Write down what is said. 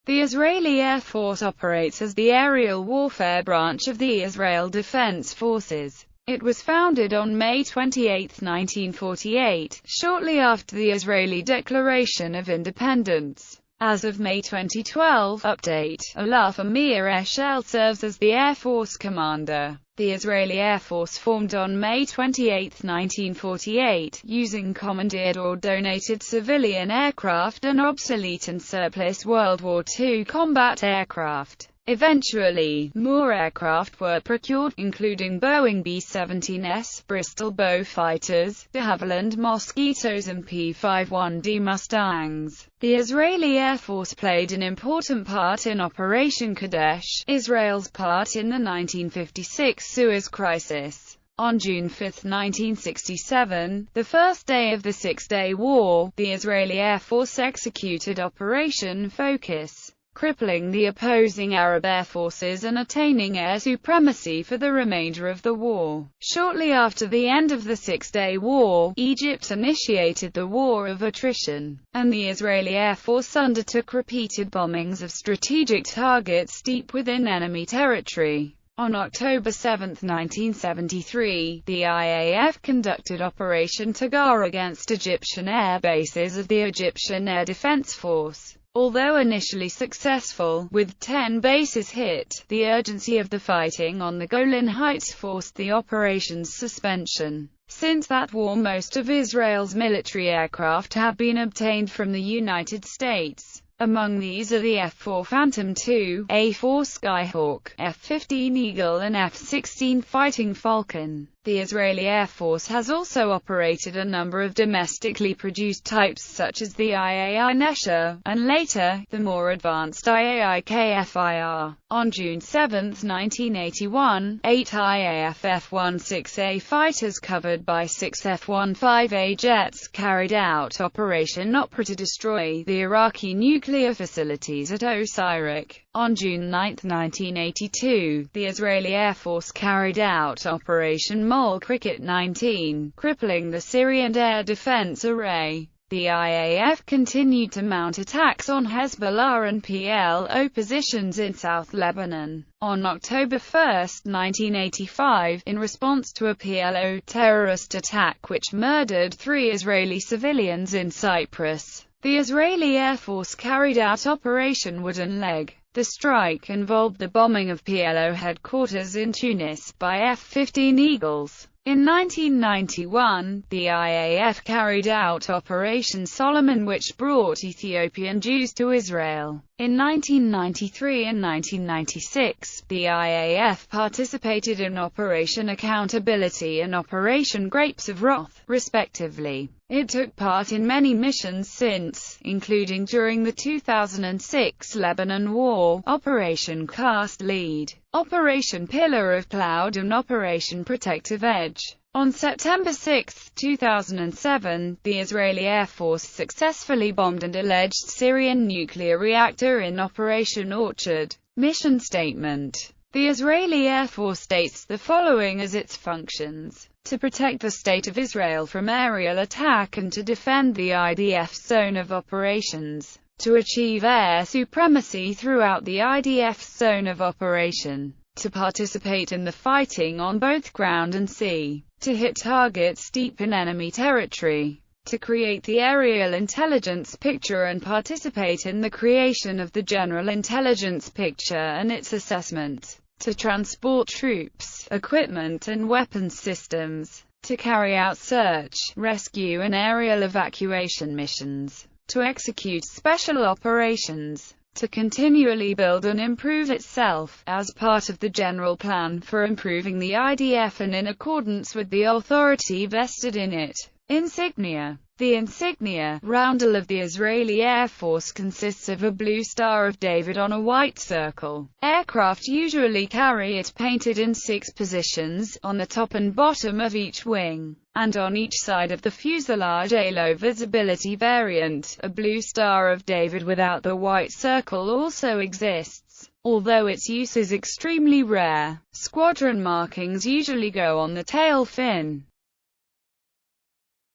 The Israeli Air Force operates as the aerial warfare branch of the Israel Defense Forces. It was founded on May 28, 1948, shortly after the Israeli Declaration of Independence. As of May 2012, update, Olaf Amir Eshel serves as the Air Force commander. The Israeli Air Force formed on May 28, 1948, using commandeered or donated civilian aircraft and obsolete and surplus World War II combat aircraft. Eventually, more aircraft were procured, including Boeing B-17s, Bristol Beaufighters, de Havilland Mosquitoes and P-51D Mustangs. The Israeli Air Force played an important part in Operation Kadesh, Israel's part in the 1956 Suez Crisis. On June 5, 1967, the first day of the Six-Day War, the Israeli Air Force executed Operation Focus, crippling the opposing Arab air forces and attaining air supremacy for the remainder of the war. Shortly after the end of the Six-Day War, Egypt initiated the War of Attrition, and the Israeli Air Force undertook repeated bombings of strategic targets deep within enemy territory. On October 7, 1973, the IAF conducted Operation Tagar against Egyptian air bases of the Egyptian Air Defense Force. Although initially successful, with 10 bases hit, the urgency of the fighting on the Golan Heights forced the operation's suspension. Since that war, most of Israel's military aircraft have been obtained from the United States. Among these are the F-4 Phantom II, A-4 Skyhawk, F-15 Eagle and F-16 Fighting Falcon. The Israeli Air Force has also operated a number of domestically produced types such as the IAI Nesher, and later, the more advanced IAI KFIR. On June 7, 1981, 8 IAF F-16A fighters covered by 6 F-15A jets carried out Operation Opera to destroy the Iraqi nuclear facilities at Osirak. On June 9, 1982, the Israeli Air Force carried out Operation Mole Cricket 19, crippling the Syrian air defense array. The IAF continued to mount attacks on Hezbollah and PLO positions in South Lebanon. On October 1, 1985, in response to a PLO terrorist attack which murdered 3 Israeli civilians in Cyprus, the Israeli Air Force carried out Operation Wooden Leg. The strike involved the bombing of PLO headquarters in Tunis by F-15 Eagles. In 1991, the IAF carried out Operation Solomon, which brought Ethiopian Jews to Israel. In 1993 and 1996, the IAF participated in Operation Accountability and Operation Grapes of Wrath, respectively. It took part in many missions since, including during the 2006 Lebanon War, Operation Cast Lead, Operation Pillar of Cloud and Operation Protective Edge. On September 6, 2007, the Israeli Air Force successfully bombed an alleged Syrian nuclear reactor in Operation Orchard. Mission Statement. The Israeli Air Force states the following as its functions: to protect the State of Israel from aerial attack and to defend the IDF's zone of operations, to achieve air supremacy throughout the IDF's zone of operation, to participate in the fighting on both ground and sea, to hit targets deep in enemy territory, to create the aerial intelligence picture and participate in the creation of the general intelligence picture and its assessment, to transport troops, equipment and weapons systems, to carry out search, rescue and aerial evacuation missions, to execute special operations, to continually build and improve itself, as part of the general plan for improving the IDF and in accordance with the authority vested in it. Insignia. The insignia, roundel of the Israeli Air Force consists of a blue Star of David on a white circle. Aircraft usually carry it painted in 6 positions, on the top and bottom of each wing, and on each side of the fuselage. A low visibility variant, a blue Star of David without the white circle, also exists, although its use is extremely rare. Squadron markings usually go on the tail fin.